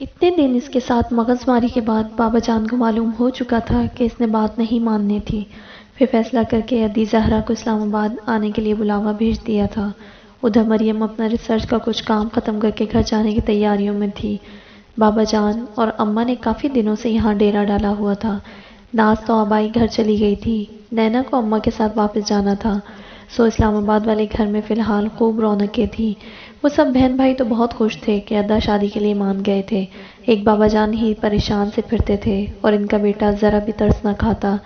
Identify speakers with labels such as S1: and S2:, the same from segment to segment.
S1: اتنے دن اس کے ساتھ مغز ماری کے بعد بابا جان کو معلوم ہو چکا تھا کہ اس نے بات نہیں ماننی تھی۔ پھر فیصلہ کر کے ادی زہرا کو اسلام آباد آنے کے لیے بلاوا بھیج دیا تھا۔ ادھر مریم اپنا ریسرچ کا کچھ کام ختم کر کے گھر جانے کی تیاریوں میں تھی۔ بابا جان اور اماں نے کافی دنوں سے یہاں ڈیرا ڈالا ہوا تھا۔ ناز تو آبائی گھر چلی گئی تھی، نینا کو اماں کے ساتھ واپس جانا تھا، سو اسلام آباد والے گھر میں فی الحال خوب رونقیں تھیں۔ وہ سب بہن بھائی تو بہت خوش تھے کہ ادا شادی کے لیے مان گئے تھے۔ ایک بابا جان ہی پریشان سے پھرتے تھے اور ان کا بیٹا ذرا بھی ترس نہ کھاتا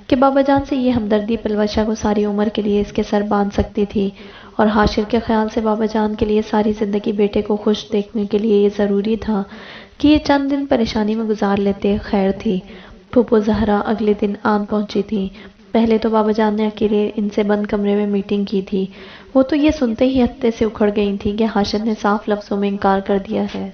S1: کہ بابا جان سے یہ ہمدردی پلوشا کو ساری عمر کے لیے اس کے سر باندھ سکتی تھی، اور حاشر کے خیال سے بابا جان کے لیے ساری زندگی بیٹے کو خوش دیکھنے کے لیے یہ ضروری تھا کہ یہ چند دن پریشانی میں گزار لیتے۔ خیر تھی، پھوپھو زہرا اگلے دن آن پہنچی تھی۔ پہلے تو بابا جان نے اکیلے ان سے بند کمرے میں میٹنگ کی تھی۔ وہ تو یہ سنتے ہی ہتے سے اکھڑ گئی تھی کہ حاشر نے صاف لفظوں میں انکار کر دیا ہے۔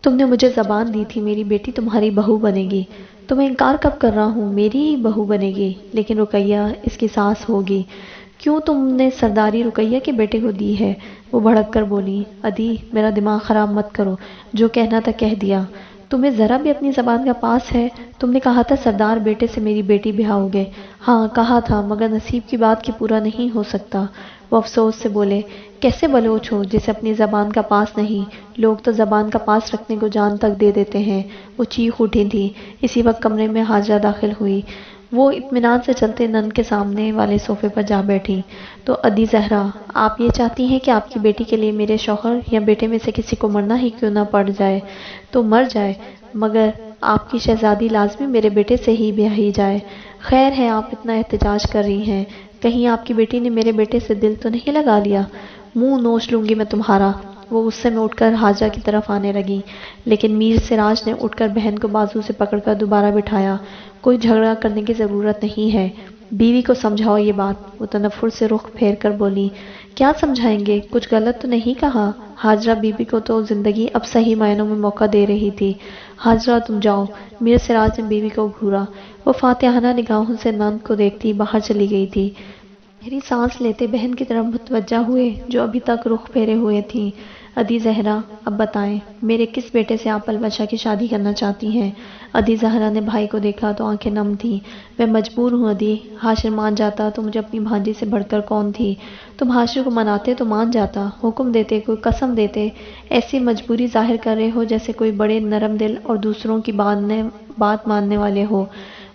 S1: تم نے مجھے زبان دی تھی میری بیٹی تمہاری بہو بنے گی، تو میں انکار کب کر رہا ہوں، میری ہی بہو بنے گی، لیکن رقیہ اس کی ساس ہوگی۔ کیوں تم نے سرداری رقیہ کے بیٹے کو دی ہے؟ وہ بھڑک کر بولی۔ ادی میرا دماغ خراب مت کرو، جو کہنا تھا کہہ دیا۔ تمہیں ذرا بھی اپنی زبان کا پاس ہے؟ تم نے کہا تھا سردار بیٹے سے میری بیٹی بیاہ ہوگے۔ ہاں کہا تھا، مگر نصیب کی بات کی پورا نہیں ہو سکتا۔ وہ افسوس سے بولے۔ کیسے بلوچ ہو جسے اپنی زبان کا پاس نہیں؟ لوگ تو زبان کا پاس رکھنے کو جان تک دے دیتے ہیں۔ وہ چیخ اٹھی تھی۔ اسی وقت کمرے میں حاجرہ داخل ہوئی۔ وہ اطمینان سے چلتے نن کے سامنے والے صوفے پر جا بیٹھی۔ تو ادی زہرا، آپ یہ چاہتی ہیں کہ آپ کی بیٹی کے لیے میرے شوہر یا بیٹے میں سے کسی کو مرنا ہی کیوں نہ پڑ جائے تو مر جائے، مگر آپ کی شہزادی لازمی میرے بیٹے سے ہی بیاہی جائے۔ خیر ہے آپ اتنا احتجاج کر رہی ہیں، کہیں آپ کی بیٹی نے میرے بیٹے سے دل تو نہیں لگا لیا؟ منہ نوچ لوں گی میں تمہارا۔ وہ غصے میں اٹھ کر حاجرہ کی طرف آنے لگی، لیکن میر سراج نے اٹھ کر بہن کو بازو سے پکڑ کر دوبارہ بٹھایا۔ کوئی جھگڑا کرنے کی ضرورت نہیں ہے، بیوی کو سمجھاؤ یہ بات۔ وہ تنفر سے رخ پھیر کر بولی۔ کیا سمجھائیں گے؟ کچھ غلط تو نہیں کہا؟ حاجرہ بیوی کو تو زندگی اب صحیح معنوں میں موقع دے رہی تھی۔ حاجرہ تم جاؤ، میر سراج نے بیوی کو گھورا۔ وہ فاتحانہ نگاہوں سے نند کو دیکھتی باہر چلی گئی تھی۔ گہری سانس لیتے بہن کی طرف متوجہ ہوئے جو ابھی تک رخ پھیرے ہوئے تھیں۔ ادی زہرا، اب بتائیں میرے کس بیٹے سے آپ پلوشا کی شادی کرنا چاہتی ہیں؟ ادی زہرا نے بھائی کو دیکھا تو آنکھیں نم تھیں۔ میں مجبور ہوں ادی، حاشر مان جاتا تو مجھے اپنی بھانجی سے بڑھ کر کون تھی؟ تم حاشر کو مناتے تو مان جاتا، حکم دیتے، کوئی قسم دیتے، ایسی مجبوری ظاہر کر رہے ہو جیسے کوئی بڑے نرم دل اور دوسروں کی بات ماننے والے ہو۔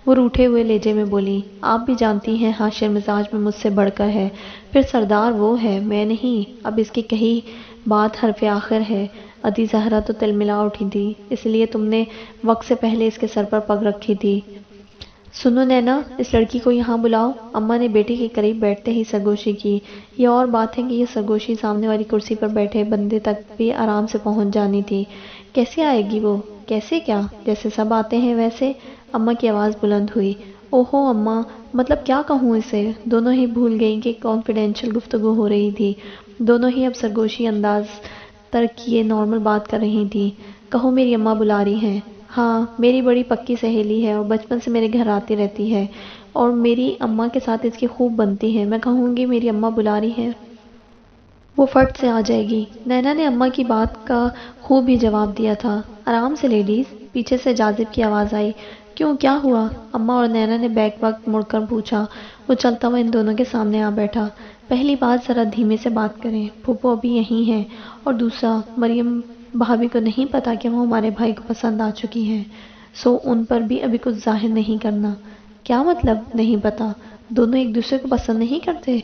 S1: وہ روٹھے ہوئے لہجے میں بولی۔ آپ بھی جانتی ہیں حاشر مزاج میں مجھ سے بڑھ کر ہے، پھر سردار وہ ہے میں نہیں، اب اس کی کہی بات حرف آخر ہے۔ ادی زہرا تو تلملا اٹھی تھی، اس لیے تم نے وقت سے پہلے اس کے سر پر پگ رکھی تھی۔ سنو نینا، اس لڑکی کو یہاں بلاؤ۔ اماں نے بیٹی کے قریب بیٹھتے ہی سرگوشی کی۔ یہ اور بات ہے کہ یہ سرگوشی سامنے والی کرسی پر بیٹھے بندے تک بھی آرام سے پہنچ جانی تھی۔ کیسے آئے گی وہ؟ کیسے کیا؟ جیسے سب آتے ہیں ویسے؟ اماں کی آواز بلند ہوئی۔ اوہو اماں، مطلب کیا کہوں اسے؟ دونوں ہی بھول گئیں کہ کانفیڈینشل گفتگو ہو رہی تھی۔ دونوں ہی اب سرگوشی انداز ترک کیے نارمل بات کر رہی تھی۔ کہو میری اماں بلا رہی ہیں۔ ہاں، میری بڑی پکی سہیلی ہے اور بچپن سے میرے گھر آتی رہتی ہے، اور میری اماں کے ساتھ اس کی خوب بنتی ہے۔ میں کہوں گی میری اماں بلا رہی ہے، وہ فٹ سے آ جائے گی۔ نینا نے اماں کی بات کا خوب ہی جواب دیا تھا۔ آرام سے لیڈیز، پیچھے سے جاذب کی آواز آئی۔ کیوں، کیا ہوا؟ اماں اور نینا نے بیک وقت مڑ کر پوچھا۔ وہ چلتا ہوا ان دونوں کے سامنے آ بیٹھا۔ پہلی بات ذرا دھیمے سے بات کریں، پھوپھو ابھی یہیں ہیں، اور دوسرا مریم بھابھی کو نہیں پتا کہ وہ ہمارے بھائی کو پسند آ چکی ہیں، سو ان پر بھی ابھی کچھ ظاہر نہیں کرنا۔ کیا مطلب نہیں پتا؟ دونوں ایک دوسرے کو پسند نہیں کرتے؟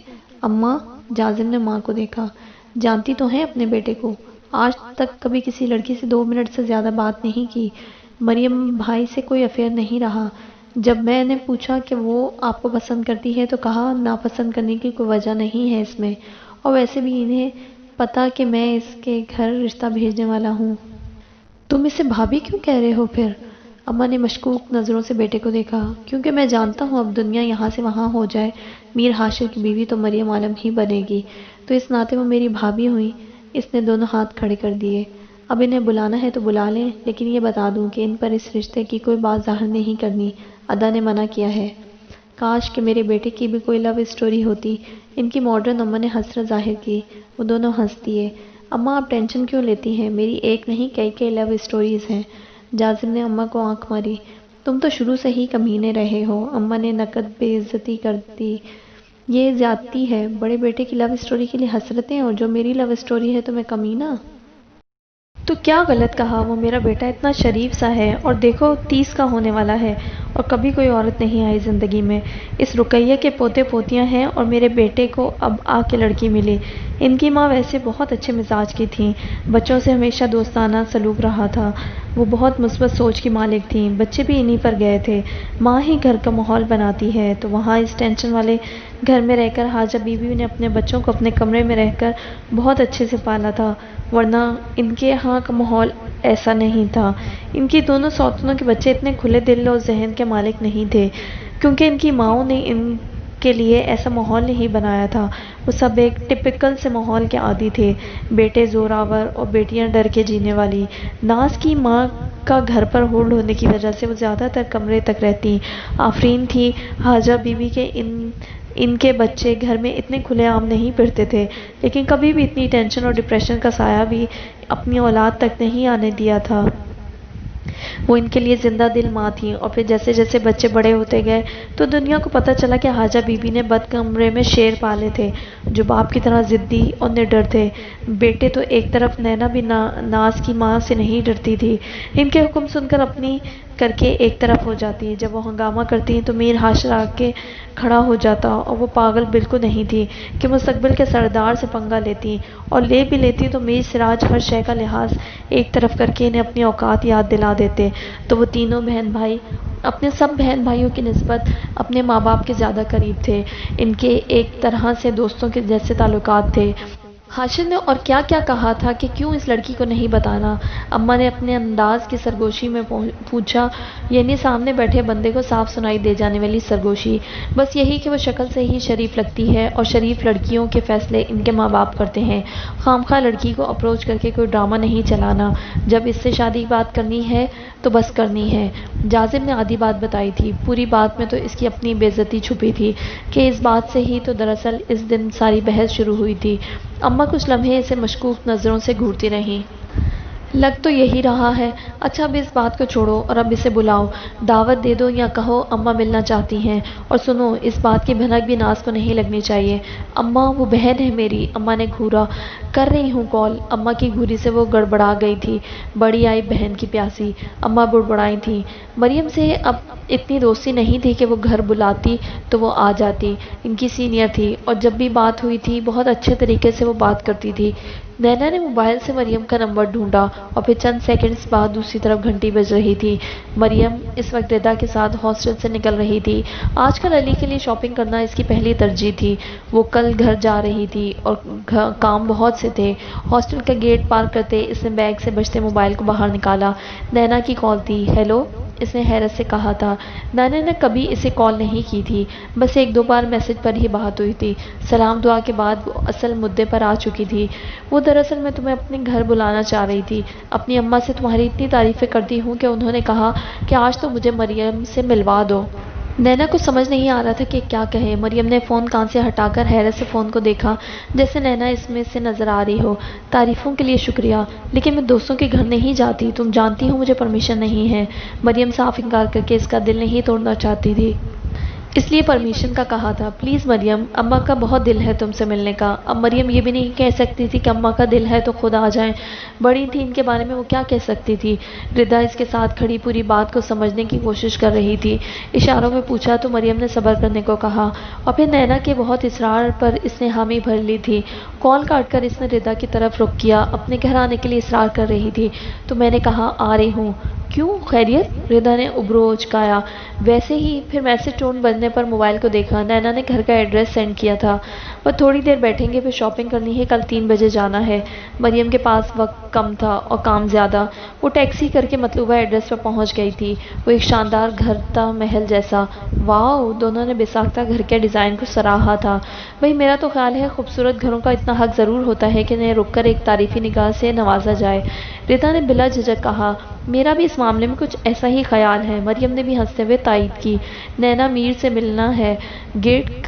S1: اماں، جاذب نے ماں کو دیکھا۔ جانتی تو ہیں اپنے بیٹے کو، آج تک کبھی کسی لڑکی سے 2 منٹ سے زیادہ بات نہیں کی۔ مریم بھائی سے کوئی افیئر نہیں رہا۔ جب میں نے پوچھا کہ وہ آپ کو پسند کرتی ہے تو کہا ناپسند کرنے کی کوئی وجہ نہیں ہے اس میں، اور ویسے بھی انہیں پتا کہ میں اس کے گھر رشتہ بھیجنے والا ہوں۔ تم اسے بھابھی کیوں کہہ رہے ہو پھر؟ اماں نے مشکوک نظروں سے بیٹے کو دیکھا۔ کیونکہ میں جانتا ہوں اب دنیا یہاں سے وہاں ہو جائے، میر حاشر کی بیوی تو مریم عالم ہی بنے گی، تو اس ناطے وہ میری بھابھی ہوئی۔ اس نے دونوں ہاتھ کھڑے کر دیے۔ اب انہیں بلانا ہے تو بلا لیں، لیکن یہ بتا دوں کہ ان پر اس رشتے کی کوئی بات ظاہر نہیں کرنی، ادا نے منع کیا ہے۔ کاش کہ میرے بیٹے کی بھی کوئی لو اسٹوری ہوتی، ان کی ماڈرن اماں نے حسرت ظاہر کی۔ وہ دونوں ہنس دیے۔ اماں آپ ٹینشن کیوں لیتی ہیں؟ میری ایک نہیں کئی کئی لو اسٹوریز ہیں۔ جازم نے اماں کو آنکھ ماری۔ تم تو شروع سے ہی کمینے رہے ہو۔ اماں نے نقد بے عزتی کر دی۔ یہ زیادتی ہے، بڑے بیٹے کی لو اسٹوری کے لیے حسرتیں، اور جو میری لو اسٹوری ہے تو میں کمینہ؟ تو کیا غلط کہا؟ وہ میرا بیٹا اتنا شریف سا ہے، اور دیکھو 30 کا ہونے والا ہے، اور کبھی کوئی عورت نہیں آئی زندگی میں۔ اس رقیہ کے پوتے پوتیاں ہیں، اور میرے بیٹے کو اب آ کے لڑکی ملی۔ ان کی ماں ویسے بہت اچھے مزاج کی تھیں، بچوں سے ہمیشہ دوستانہ سلوک رہا تھا۔ وہ بہت مثبت سوچ کی مالک تھیں، بچے بھی انہی پر گئے تھے۔ ماں ہی گھر کا ماحول بناتی ہے، تو وہاں اس ٹینشن والے گھر میں رہ کر حاجہ بی بی نے اپنے بچوں کو اپنے کمرے میں رہ کر بہت اچھے سے پالا تھا، ورنہ ان کے یہاں کا ماحول ایسا نہیں تھا۔ ان کی دونوں سوتنوں کے بچے اتنے کھلے دل اور ذہن کے مالک نہیں تھے، کیونکہ ان کی ماؤں نے ان کے لیے ایسا ماحول نہیں بنایا تھا۔ وہ سب ایک ٹپکل سے ماحول کے عادی تھے، بیٹے زوراور اور بیٹیاں ڈر کے جینے والی۔ ناز کی ماں کا گھر پر ہولڈ ہونے کی وجہ سے وہ زیادہ تر کمرے تک رہتی۔ آفرین تھی حاجہ بی بی کے ان کے بچے گھر میں اتنے کھلے عام نہیں پھرتے تھے، لیکن کبھی بھی اتنی ٹینشن اور ڈپریشن کا سایہ بھی اپنی اولاد تک نہیں آنے دیا تھا۔ وہ ان کے لیے زندہ دل ماں تھی، اور پھر جیسے جیسے بچے بڑے ہوتے گئے تو دنیا کو پتہ چلا کہ حاجہ بی بی نے بد کمرے میں شیر پالے تھے، جو باپ کی طرح ضدی اور نڈر تھے۔ بیٹے تو ایک طرف، نینا بھی ناز کی ماں سے نہیں ڈرتی تھی، ان کے حکم سن کر اپنی کر کے ایک طرف ہو جاتی۔ جب وہ ہنگامہ کرتی تو میر حاشر آ کے کھڑا ہو جاتا، اور وہ پاگل بالکل نہیں تھی کہ مستقبل کے سردار سے پنگا لیتی، اور لے بھی لیتی تو میر سراج ہر شے کا لحاظ ایک طرف کر کے انہیں اپنی اوقات یاد دلا دیتے۔ تو وہ تینوں بہن بھائی اپنے سب بہن بھائیوں کی نسبت اپنے ماں باپ کے زیادہ قریب تھے، ان کے ایک طرح سے دوستوں کے جیسے تعلقات تھے۔ حاشر نے اور کیا کیا کہا تھا کہ کیوں اس لڑکی کو نہیں بتانا؟ اماں نے اپنے انداز کی سرگوشی میں پوچھا، یعنی سامنے بیٹھے بندے کو صاف سنائی دے جانے والی سرگوشی۔ بس یہی کہ وہ شکل سے ہی شریف لگتی ہے، اور شریف لڑکیوں کے فیصلے ان کے ماں باپ کرتے ہیں۔ خامخواہ لڑکی کو اپروچ کر کے کوئی ڈرامہ نہیں چلانا، جب اس سے شادی کی بات کرنی ہے تو بس کرنی ہے۔ جازم نے آدھی بات بتائی تھی، پوری بات میں تو اس کی اپنی بے عزتی چھپی تھی، کہ اس بات سے ہی تو دراصل اس دن ساری بحث شروع ہوئی تھی۔ اماں کچھ لمحے اسے مشکوک نظروں سے گھورتی رہیں۔ لگ تو یہی رہا ہے۔ اچھا اب اس بات کو چھوڑو اور اب اسے بلاؤ، دعوت دے دو یا کہو اماں ملنا چاہتی ہیں۔ اور سنو، اس بات کی بھنک بھی ناز کو نہیں لگنی چاہیے۔ اماں وہ بہن ہے میری، اماں نے گھورا۔ کر رہی ہوں کال۔ اماں کی گھوری سے وہ گڑبڑا گئی تھی۔ بڑی آئی بہن کی پیاسی، اماں بڑبڑائی تھیں۔ مریم سے اب اتنی دوستی نہیں تھی کہ وہ گھر بلاتی تو وہ آ جاتی، ان کی سینئر تھی، اور جب بھی بات ہوئی تھی بہت اچھے طریقے سے وہ بات کرتی تھی۔ نینا نے موبائل سے مریم کا نمبر ڈھونڈا، اور پھر چند سیکنڈز بعد دوسری طرف گھنٹی بج رہی تھی۔ مریم اس وقت ردا کے ساتھ ہاسٹل سے نکل رہی تھی۔ آج کل علی کے لیے شاپنگ کرنا اس کی پہلی ترجیح تھی۔ وہ کل گھر جا رہی تھی اور کام بہت سے تھے۔ ہاسٹل کا گیٹ پار کرتے اس نے بیگ سے بجتے موبائل کو باہر نکالا۔ نینا کی کال تھی۔ ہیلو، اس نے حیرت سے کہا تھا۔ نینا نے کبھی اسے کال نہیں کی تھی، بس ایک دو بار میسج پر ہی بات ہوئی تھی۔ سلام دعا کے بعد وہ اصل مدعے پر آ چکی تھی۔ وہ دراصل میں تمہیں اپنے گھر بلانا چاہ رہی تھی۔ اپنی اماں سے تمہاری اتنی تعریفیں کرتی ہوں کہ انہوں نے کہا کہ آج تو مجھے مریم سے ملوا دو۔ نینا کو سمجھ نہیں آ رہا تھا کہ کیا کہے۔ مریم نے فون کان سے ہٹا کر حیرت سے فون کو دیکھا، جیسے نینا اس میں سے نظر آ رہی ہو۔ تعریفوں کے لیے شکریہ، لیکن میں دوستوں کے گھر نہیں جاتی، تم جانتی ہو مجھے پرمیشن نہیں ہے۔ مریم صاف انکار کر کے اس کا دل نہیں توڑنا چاہتی تھی، اس لیے پرمیشن کا کہا تھا۔ پلیز مریم، اماں کا بہت دل ہے تم سے ملنے کا۔ اب مریم یہ بھی نہیں کہہ سکتی تھی کہ اماں کا دل ہے تو خود آ جائیں، بڑی تھی، ان کے بارے میں وہ کیا کہہ سکتی تھی۔ ردا اس کے ساتھ کھڑی پوری بات کو سمجھنے کی کوشش کر رہی تھی۔ اشاروں میں پوچھا تو مریم نے صبر کرنے کو کہا، اور پھر نینا کے بہت اصرار پر اس نے حامی بھر لی تھی۔ کال کاٹ کر اس نے ردا کی طرف رخ کیا، اپنے گھر آنے کے لیے اصرار کر رہی تھی۔ تو میں نے کہا آ رہی ہوں۔ کیوں، خیریت؟ ردا نے ابرو اچکایا۔ ویسے ہی۔ پھر میسج ٹون بجنے پر موبائل کو دیکھا، نینا نے گھر کا ایڈریس سینڈ کیا تھا۔ وہ تھوڑی دیر بیٹھیں گے، پھر شاپنگ کرنی ہے، کل 3 بجے جانا ہے۔ مریم کے پاس وقت کم تھا اور کام زیادہ۔ وہ ٹیکسی کر کے مطلوبہ ایڈریس پر پہنچ گئی تھی۔ وہ ایک شاندار گھر تھا، محل جیسا۔ واؤ، دونوں نے بے ساختہ گھر کے ڈیزائن کو سراہا تھا۔ بھئی میرا تو خیال ہے خوبصورت گھروں کا اتنا حق ضرور ہوتا ہے کہ انہیں رک کر ایک تعریفی نگاہ سے نوازا جائے۔ ردا نے بلا جھجک کہا، میرا بھی اس معاملے میں کچھ ایسا ہی خیال ہے۔ مریم نے بھی ہنستے ہوئے تائید کی۔ نینا، میر سے ملنا ہے، گیٹ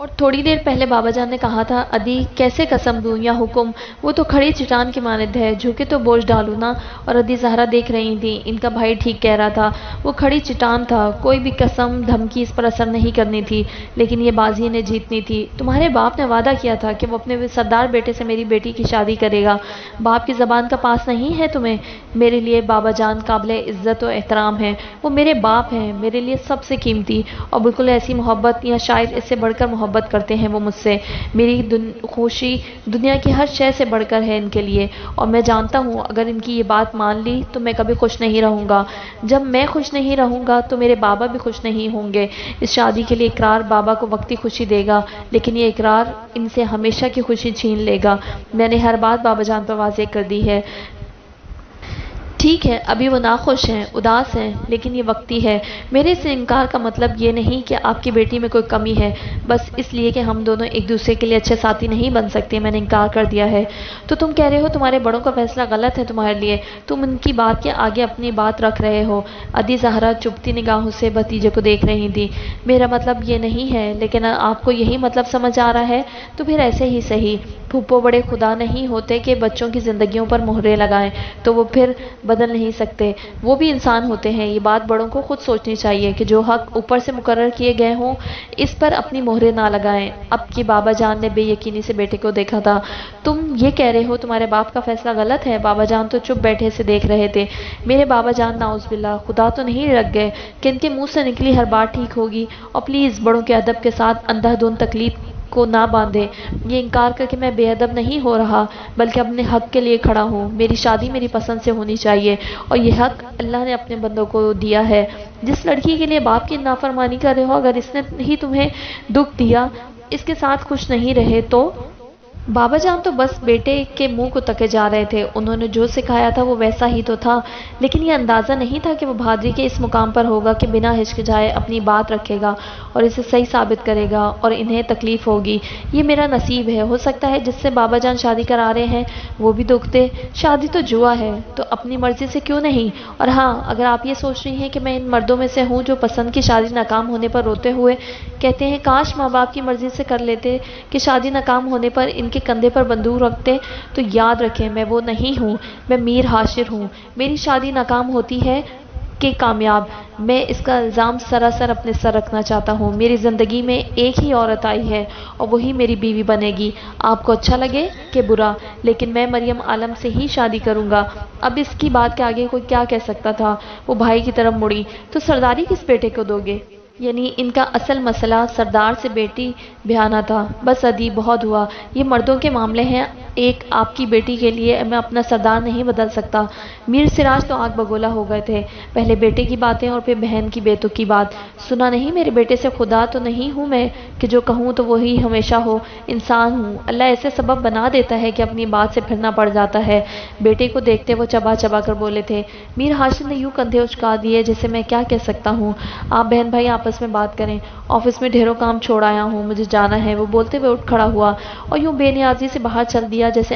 S1: اور تھوڑی دیر پہلے بابا جان نے کہا تھا ادی کیسے قسم دوں یا حکم، وہ تو کھڑی چٹان کی مانند ہے، جھکے تو بوجھ ڈالوں نا۔ اور ادی زہرا دیکھ رہی تھی، ان کا بھائی ٹھیک کہہ رہا تھا، وہ کھڑی چٹان تھا، کوئی بھی قسم دھمکی اس پر اثر نہیں کرنی تھی، لیکن یہ بازی نے جیتنی تھی۔ تمہارے باپ نے وعدہ کیا تھا کہ وہ اپنے سردار بیٹے سے میری بیٹی کی شادی کرے گا، باپ کی زبان کا پاس نہیں ہے تمہیں؟ میرے لیے بابا جان قابل عزت و احترام ہیں، وہ میرے باپ ہیں، میرے لیے سب سے قیمتی، اور بالکل ایسی محبت یا شاید اس سے بڑھ کر محبت کرتے ہیں وہ مجھ سے۔ میری خوشی دنیا کی ہر شے سے بڑھ کر ہے ان کے لیے، اور میں جانتا ہوں اگر ان کی یہ بات مان لی تو میں کبھی خوش نہیں رہوں گا۔ جب میں خوش نہیں رہوں گا تو میرے بابا بھی خوش نہیں ہوں گے۔ اس شادی کے لیے اقرار بابا کو وقتی خوشی دے گا، لیکن یہ اقرار ان سے ہمیشہ کی خوشی چھین لے گا۔ میں نے ہر بات بابا جان پر واضح کر دی ہے۔ ٹھیک ہے، ابھی وہ ناخوش ہیں، اداس ہیں، لیکن یہ وقتی ہے۔ میرے سے انکار کا مطلب یہ نہیں کہ آپ کی بیٹی میں کوئی کمی ہے، بس اس لیے کہ ہم دونوں ایک دوسرے کے لیے اچھے ساتھی نہیں بن سکتے، میں نے انکار کر دیا ہے۔ تو تم کہہ رہے ہو تمہارے بڑوں کا فیصلہ غلط ہے تمہارے لیے، تم ان کی بات کے آگے اپنی بات رکھ رہے ہو۔ ادی زہرا چپتی نگاہوں سے بھتیجے کو دیکھ رہی تھی۔ میرا مطلب یہ نہیں ہے، لیکن آپ کو یہی مطلب سمجھ آ رہا ہے تو پھر ایسے ہی صحیح۔ پھوپھو بڑے خدا نہیں ہوتے کہ بچوں کی زندگیوں پر مہرے لگائیں تو وہ پھر بدل نہیں سکتے، وہ بھی انسان ہوتے ہیں۔ یہ بات بڑوں کو خود سوچنی چاہیے کہ جو حق اوپر سے مقرر کیے گئے ہوں اس پر اپنی مہرے نہ لگائیں۔ اب کی بابا جان نے بے یقینی سے بیٹے کو دیکھا تھا۔ تم یہ کہہ رہے ہو تمہارے باپ کا فیصلہ غلط ہے؟ بابا جان تو چپ بیٹھے سے دیکھ رہے تھے۔ میرے بابا جان نعوذ باللہ، خدا تو نہیں رکھ گئے کہ ان کے منہ سے نکلی ہر بات ٹھیک ہوگی؟ اور پلیز بڑوں کے ادب کے ساتھ اندھا دھند تکلیف کو نہ باندھے۔ یہ انکار کر کے میں بے ادب نہیں ہو رہا، بلکہ اپنے حق کے لیے کھڑا ہوں۔ میری شادی میری پسند سے ہونی چاہیے، اور یہ حق اللہ نے اپنے بندوں کو دیا ہے۔ جس لڑکی کے لیے باپ کی نافرمانی کر رہے ہو، اگر اس نے ہی تمہیں دکھ دیا، اس کے ساتھ خوش نہیں رہے تو؟ بابا جان تو بس بیٹے کے منہ کو تکے جا رہے تھے۔ انہوں نے جو سکھایا تھا وہ ویسا ہی تو تھا، لیکن یہ اندازہ نہیں تھا کہ وہ بہادری کے اس مقام پر ہوگا کہ بنا ہچکچائے اپنی بات رکھے گا اور اسے صحیح ثابت کرے گا، اور انہیں تکلیف ہوگی۔ یہ میرا نصیب ہے، ہو سکتا ہے جس سے بابا جان شادی کرا رہے ہیں وہ بھی دکھ دے۔ شادی تو جوا ہے، تو اپنی مرضی سے کیوں نہیں؟ اور ہاں، اگر آپ یہ سوچ رہی ہیں کہ میں ان مردوں میں سے ہوں جو پسند کی شادی ناکام ہونے پر روتے ہوئے کہتے ہیں کاش ماں باپ کی مرضی سے کر لیتے کہ شادی ناکام ہونے پر ان کے کندھے پر بندوق رکھتے، تو یاد رکھیں میں وہ نہیں ہوں، میں میر حاشر ہوں۔ میری شادی ناکام ہوتی ہے کہ کامیاب، میں اس کا الزام سراسر اپنے سر رکھنا چاہتا ہوں۔ میری زندگی میں ایک ہی عورت آئی ہے اور وہی میری بیوی بنے گی، آپ کو اچھا لگے کہ برا، لیکن میں مریم عالم سے ہی شادی کروں گا۔ اب اس کی بات کے آگے کوئی کیا کہہ سکتا تھا؟ وہ بھائی کی طرف مڑی، تو سرداری کس بیٹے کو دو گے؟ یعنی ان کا اصل مسئلہ سردار سے بیٹی بیاہنا تھا۔ بس ادی بہت ہوا، یہ مردوں کے معاملے ہیں، ایک آپ کی بیٹی کے لیے میں اپنا سردار نہیں بدل سکتا۔ میر سراج تو آگ بگولا ہو گئے تھے، پہلے بیٹے کی باتیں اور پھر بہن کی بے تکی بات۔ سنا نہیں میرے بیٹے سے، خدا تو نہیں ہوں میں کہ جو کہوں تو وہی ہمیشہ ہو، انسان ہوں، اللہ ایسے سبب بنا دیتا ہے کہ اپنی بات سے پھرنا پڑ جاتا ہے۔ بیٹے کو دیکھتے وہ چبا چبا کر بولے تھے۔ میر ہاشم نے یوں کندھے اچکا دیے جیسے میں کیا کہہ سکتا ہوں، آپ بہن بھائی آپس میں بات کریں، آفس میں ڈھیروں کام چھوڑ آیا ہوں، مجھے جانا ہے۔ وہ بولتے ہوئے اٹھ کھڑا ہوا اور یوں بے نیازی سے باہر چل دیا جیسے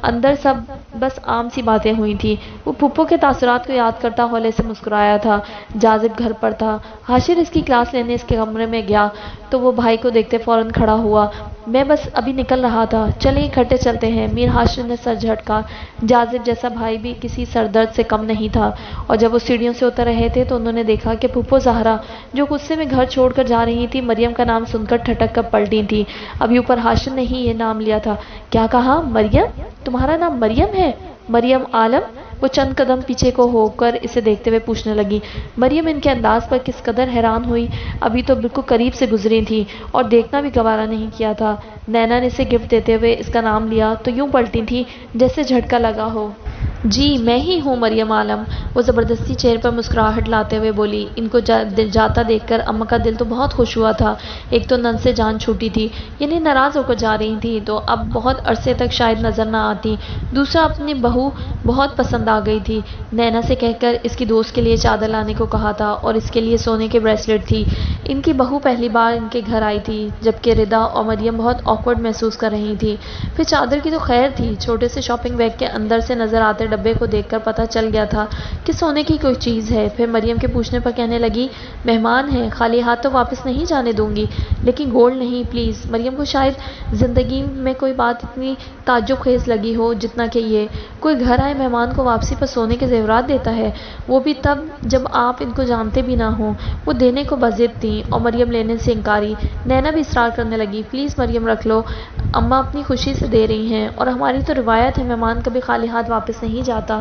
S1: اندر سب بس عام سی باتیں ہوئی تھیں۔ وہ پھپھو کے تاثرات کو یاد کرتا ہولے سے مسکرایا تھا۔ جاذب گھر پر تھا، حاشر اس کی کلاس لینے اس کے کمرے میں گیا تو وہ بھائی کو دیکھتے فوراً کھڑا ہوا۔ میں بس ابھی نکل رہا تھا، چلیں اکٹھے چلتے ہیں۔ میر حاشر نے سر جھٹکا، جاذب جیسا بھائی بھی کسی سردرد سے کم نہیں تھا، اور جب وہ سیڑھیوں سے اتر رہے تھے تو انہوں نے دیکھا کہ پھپھو زہرا جو غصے میں گھر چھوڑ کر جا رہی تھی، مریم کا نام سن کر ٹھٹک کر پلٹی تھی۔ ابھی اوپر حاشر نے ہی یہ نام لیا تھا۔ کیا کہا؟ مریم؟ تمہارا نام مریم ہے؟ مریم عالم؟ وہ چند قدم پیچھے کو ہو کر اسے دیکھتے ہوئے پوچھنے لگی۔ مریم ان کے انداز پر کس قدر حیران ہوئی، ابھی تو بالکل قریب سے گزری تھی اور دیکھنا بھی گوارا نہیں کیا تھا۔ نینا نے اسے گفٹ دیتے ہوئے اس کا نام لیا تو یوں پلٹی تھی جیسے جھٹکا لگا ہو۔ جی میں ہی ہوں مریم عالم، وہ زبردستی چہرے پر مسکراہٹ لاتے ہوئے بولی۔ ان کو جاتا دیکھ کر اماں کا دل تو بہت خوش ہوا تھا۔ ایک تو نن سے جان چھوٹی تھی، یعنی ناراض ہو کر جا رہی تھی تو اب بہت عرصے تک شاید نظر نہ آتی، دوسرا اپنی بہو بہت پسند آ گئی تھی۔ نینا سے کہہ کر اس کی دوست کے لیے چادر لانے کو کہا تھا اور اس کے لیے سونے کے بریسلٹ تھی۔ ان کی بہو پہلی بار ان کے گھر آئی تھی جبکہ ردا اور مریم بہت آکورڈ محسوس کر رہی تھی۔ پھر چادر کی تو خیر تھی، چھوٹے سے شاپنگ بیگ کے اندر سے نظر آتے ڈبے کو دیکھ کر پتہ چل گیا تھا کہ سونے کی کوئی چیز ہے۔ پھر مریم کے پوچھنے پر کہنے لگی، مہمان ہیں، خالی ہاتھ تو واپس نہیں جانے دوں گی، لیکن گولڈ نہیں پلیز۔ مریم کو شاید زندگی میں کوئی بات اتنی تعجب خیز لگی ہو جتنا کہ یہ، کوئی گھر آئے مہمان کو واپسی پر سونے کے زیورات دیتا ہے، وہ بھی تب جب آپ ان کو جانتے بھی نہ ہوں۔ وہ دینے کو بضد تھیں اور مریم لینے سے انکاری۔ نینا بھی اصرار کرنے لگی، پلیز مریم رکھ لو، اماں اپنی خوشی سے دے رہی ہیں، اور ہماری تو روایت ہے مہمان کبھی خالی ہاتھ واپس نہیں جاتا۔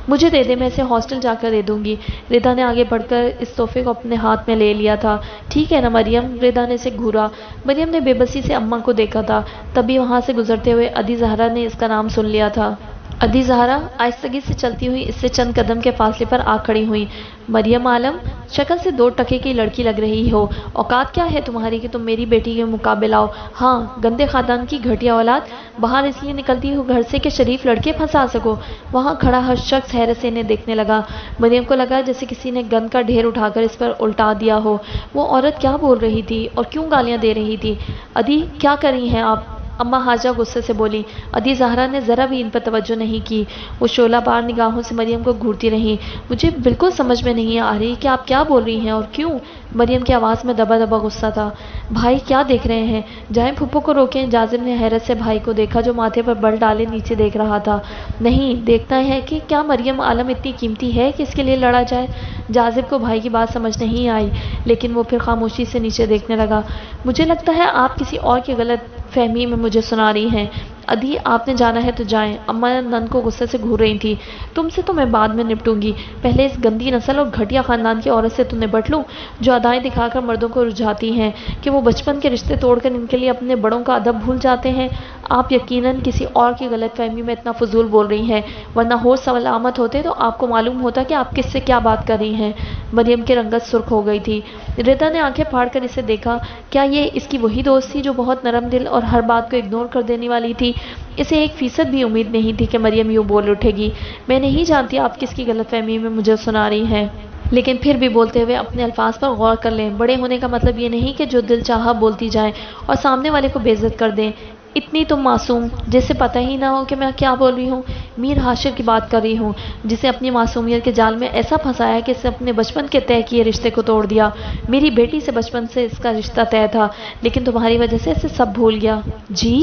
S1: مجھے دے دے، میں اسے ہاسٹل جا کر دے دوں گی۔ ردا نے آگے بڑھ کر اس تحفے کو اپنے ہاتھ میں لے لیا تھا۔ ٹھیک ہے نا مریم؟ ردا نے اسے گھورا۔ مریم نے بے بسی سے اماں کو دیکھا تھا، تبھی وہاں سے گزرتے ہوئے ادی زہرا نے اس کا نام سن لیا تھا۔ ادی زہرا آہستگی سے چلتی ہوئی اس سے چند قدم کے فاصلے پر آ کھڑی ہوئی۔ مریم عالم، شکل سے 2 ٹکے کی لڑکی لگ رہی ہو، اوقات کیا ہے تمہاری کہ تم میری بیٹی کے مقابل آؤ؟ ہاں، گندے خاندان کی گھٹیا اولاد، باہر اس لیے نکلتی ہو گھر سے کہ شریف لڑکے پھنسا سکو۔ وہاں کھڑا ہر شخص حیرت سے انہیں دیکھنے لگا۔ مریم کو لگا جیسے کسی نے گند کا ڈھیر اٹھا کر اس پر الٹا دیا ہو۔ وہ عورت کیا بول رہی تھی اور کیوں گالیاں دے رہی تھی؟ ادی، کیا کر رہی ہیں آپ؟ اماں حاجہ غصے سے بولی۔ ادی زہرا نے ذرا بھی ان پر توجہ نہیں کی۔ وہ شعلہ بار نگاہوں سے مریم کو گھورتی رہیں۔ مجھے بالکل سمجھ میں نہیں آ رہی کہ آپ کیا بول رہی ہیں اور کیوں؟ مریم کی آواز میں دبا دبا غصہ تھا۔ بھائی کیا دیکھ رہے ہیں؟ جائیں پھپھو کو روکیں۔ جازم نے حیرت سے بھائی کو دیکھا جو ماتھے پر بل ڈالے نیچے دیکھ رہا تھا۔ نہیں، دیکھنا ہے کہ کیا مریم عالم اتنی قیمتی ہے کہ اس کے لیے لڑا جائے؟ جازب کو بھائی کی بات سمجھ نہیں آئی، لیکن وہ پھر خاموشی سے نیچے دیکھنے لگا۔ مجھے لگتا ہے آپ کسی اور کی غلط فہمی میں مجھے سنا رہی ہیں۔ ادھی، آپ نے جانا ہے تو جائیں۔ اماں نند کو غصے سے گھور رہی تھی۔ تم سے تو میں بعد میں نپٹوں گی، پہلے اس گندی نسل اور گھٹیا خاندان کی عورت سے تو نپٹ لوں جو ادائیں دکھا کر مردوں کو رجھاتی ہیں کہ وہ بچپن کے رشتے توڑ کر ان کے لیے اپنے بڑوں کا ادب بھول جاتے ہیں۔ آپ یقیناً کسی اور کی غلط فہمی میں اتنا فضول بول رہی ہیں، ورنہ ہوش سلامت ہوتے تو آپ کو معلوم ہوتا کہ آپ کس سے کیا بات کر رہی ہیں۔ مریم کی رنگت سرخ ہو گئی تھی۔ ردا نے آنکھیں پھاڑ کر اسے دیکھا۔ کیا یہ اس کی وہی دوست تھی جو بہت نرم دل اور ہر بات کو اگنور کر دینے والی تھی؟ اسے 1% بھی امید نہیں تھی کہ مریم یوں بول اٹھے گی۔ میں نہیں جانتی آپ کس کی غلط فہمی میں مجھے سنا رہی ہیں، لیکن پھر بھی بولتے ہوئے اپنے الفاظ پر غور کر لیں۔ بڑے ہونے کا مطلب یہ نہیں کہ جو دل چاہا بولتی جائیں اور سامنے والے کو بے عزت کر دیں۔ اتنی تم معصوم جسے پتہ ہی نہ ہو کہ میں کیا بول رہی ہوں؟ میر ہاشر کی بات کر رہی ہوں، جسے اپنی معصومیت کے جال میں ایسا پھنسایا کہ اس نے اپنے بچپن کے طے کیے رشتے کو توڑ دیا۔ میری بیٹی سے بچپن سے اس کا رشتہ طے تھا، لیکن تمہاری وجہ سے اسے سب بھول گیا۔ جی؟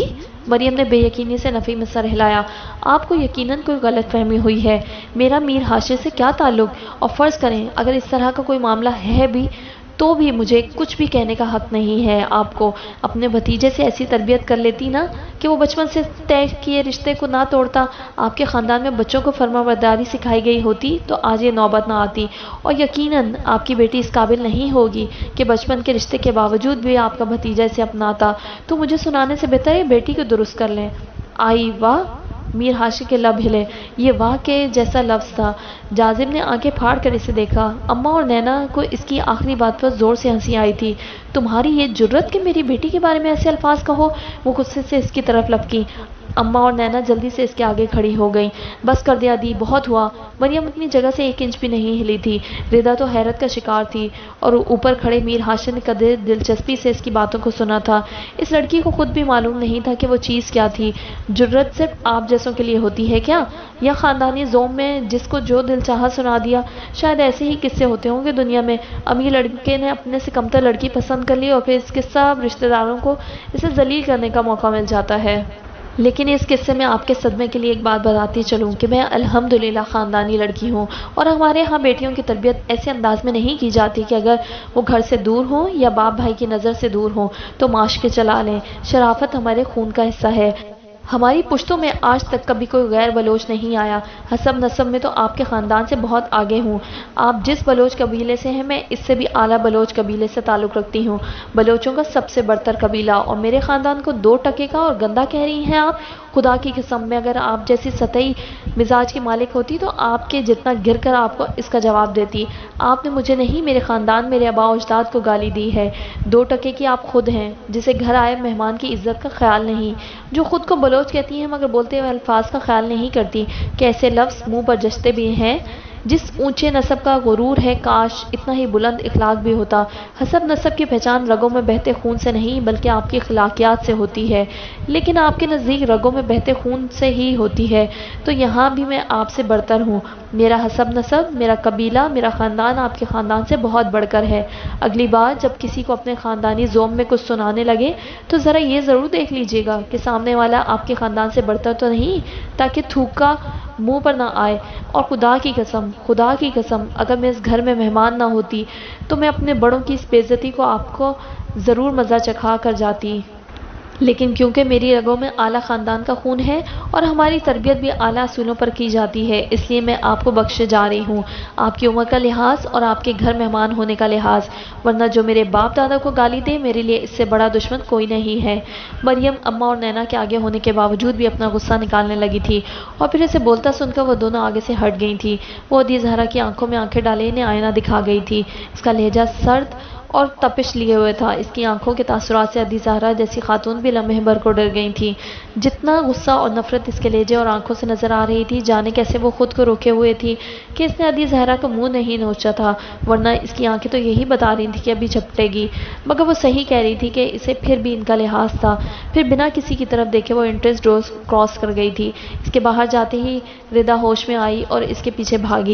S1: مریم نے بے یقینی سے نفی میں سر ہلایا۔ آپ کو یقیناً کوئی غلط فہمی ہوئی ہے۔ میرا میر ہاشر سے کیا تعلق؟ اور فرض کریں اگر اس طرح کا کوئی معاملہ ہے بھی تو بھی مجھے کچھ بھی کہنے کا حق نہیں ہے۔ آپ کو اپنے بھتیجے سے ایسی تربیت کر لیتی نا کہ وہ بچپن سے طے کیے رشتے کو نہ توڑتا۔ آپ کے خاندان میں بچوں کو فرمانبرداری سکھائی گئی ہوتی تو آج یہ نوبت نہ آتی، اور یقیناً آپ کی بیٹی اس قابل نہیں ہوگی کہ بچپن کے رشتے کے باوجود بھی آپ کا بھتیجا اسے اپناتا۔ تو مجھے سنانے سے بہتر ہے بیٹی کو درست کر لیں۔ آئی واہ! میر ہاشر کے لب ہلے۔ یہ واہ کے جیسا لفظ تھا۔ جازم نے آنکھیں پھاڑ کر اسے دیکھا۔ اماں اور نینا کو اس کی آخری بات پر زور سے ہنسی آئی تھی۔ تمہاری یہ جرت کہ میری بیٹی کے بارے میں ایسے الفاظ کہو؟ وہ غصے سے اس کی طرف لپکی۔ اماں اور نینا جلدی سے اس کے آگے کھڑی ہو گئیں۔ بس کر دیا دی، بہت ہوا۔ مریم اپنی جگہ سے 1 انچ بھی نہیں ہلی تھی۔ ردا تو حیرت کا شکار تھی، اور اوپر کھڑے میر ہاشر نے قدر دلچسپی سے اس کی باتوں کو سنا تھا۔ اس لڑکی کو خود بھی معلوم نہیں تھا کہ وہ چیز کیا تھی۔ جرت صرف آپ جیسوں کے لیے ہوتی ہے کیا؟ یا خاندانی زوم میں جس کو جو دل چاہا سنا دیا؟ شاید ایسے ہی قصے ہوتے ہوں گے دنیا میں۔ امیر لڑکے نے اپنے سے کمتر لڑکی پسند کر لی اور پھر اس کے سب رشتہ داروں کو اسے ذلیل کرنے کا موقع مل جاتا ہے۔ لیکن اس قصے میں آپ کے صدمے کے لیے ایک بات بتاتی چلوں کہ میں الحمدللہ خاندانی لڑکی ہوں، اور ہمارے ہاں بیٹیوں کی تربیت ایسے انداز میں نہیں کی جاتی کہ اگر وہ گھر سے دور ہوں یا باپ بھائی کی نظر سے دور ہوں تو معاش کے چلا لیں۔ شرافت ہمارے خون کا حصہ ہے۔ ہماری پشتوں میں آج تک کبھی کوئی غیر بلوچ نہیں آیا۔ حسب نسب میں تو آپ کے خاندان سے بہت آگے ہوں۔ آپ جس بلوچ قبیلے سے ہیں میں اس سے بھی اعلیٰ بلوچ قبیلے سے تعلق رکھتی ہوں، بلوچوں کا سب سے برتر قبیلہ، اور میرے خاندان کو 2 ٹکے کا اور گندا کہہ رہی ہیں آپ؟ خدا کی قسم، میں اگر آپ جیسی سطحی مزاج کی مالک ہوتی تو آپ کے جتنا گر کر آپ کو اس کا جواب دیتی۔ آپ نے مجھے نہیں، میرے خاندان، میرے آباء و اجداد کو گالی دی ہے۔ 2 ٹکے کی آپ خود ہیں، جسے گھر آئے مہمان کی عزت کا خیال نہیں، جو خود کو بلوچ کہتی ہیں مگر بولتے ہوئے الفاظ کا خیال نہیں کرتی کہ ایسے لفظ منہ پر جچتے بھی ہیں۔ جس اونچے نسب کا غرور ہے، کاش اتنا ہی بلند اخلاق بھی ہوتا۔ حسب نسب کی پہچان رگوں میں بہتے خون سے نہیں بلکہ آپ کی اخلاقیات سے ہوتی ہے، لیکن آپ کے نزدیک رگوں میں بہتے خون سے ہی ہوتی ہے، تو یہاں بھی میں آپ سے برتر ہوں۔ میرا حسب نسب، میرا قبیلہ، میرا خاندان آپ کے خاندان سے بہت بڑھ کر ہے۔ اگلی بار جب کسی کو اپنے خاندانی زوم میں کچھ سنانے لگے تو ذرا یہ ضرور دیکھ لیجیے گا کہ سامنے والا آپ کے خاندان سے برتر تو نہیں، تاکہ تھوکا منہ پر نہ آئے۔ اور خدا کی قسم اگر میں اس گھر میں مہمان نہ ہوتی تو میں اپنے بڑوں کی اس بے عزتی کو آپ کو ضرور مزہ چکھا کر جاتی، لیکن کیونکہ میری رگوں میں اعلیٰ خاندان کا خون ہے اور ہماری تربیت بھی اعلیٰ اصولوں پر کی جاتی ہے، اس لیے میں آپ کو بخشے جا رہی ہوں، آپ کی عمر کا لحاظ اور آپ کے گھر مہمان ہونے کا لحاظ، ورنہ جو میرے باپ دادا کو گالی دے میرے لیے اس سے بڑا دشمن کوئی نہیں ہے۔ مریم اماں اور نینا کے آگے ہونے کے باوجود بھی اپنا غصہ نکالنے لگی تھی، اور پھر اسے بولتا سن کر وہ دونوں آگے سے ہٹ گئی تھی۔ وہ عدی زہرا کی آنکھوں میں آنکھیں ڈالے انہیں آئینہ دکھا گئی تھی۔ اس کا لہجہ سرد اور تپش لیے ہوئے تھا۔ اس کی آنکھوں کے تاثرات سے عدی زہرا جیسی خاتون بھی لمحے بھر کو ڈر گئی تھی۔ جتنا غصہ اور نفرت اس کے لہجے اور آنکھوں سے نظر آ رہی تھی، جانے کیسے وہ خود کو روکے ہوئے تھی کہ اس نے عدی زہرا کا منہ نہیں نوچا تھا، ورنہ اس کی آنکھیں تو یہی بتا رہی تھی کہ ابھی جھپٹے گی، مگر وہ صحیح کہہ رہی تھی کہ اسے پھر بھی ان کا لحاظ تھا۔ پھر بنا کسی کی طرف دیکھے وہ انٹرس ڈور کراس کر گئی تھی۔ اس کے باہر جاتے ہی ردا ہوش میں آئی اور اس کے پیچھے بھاگی۔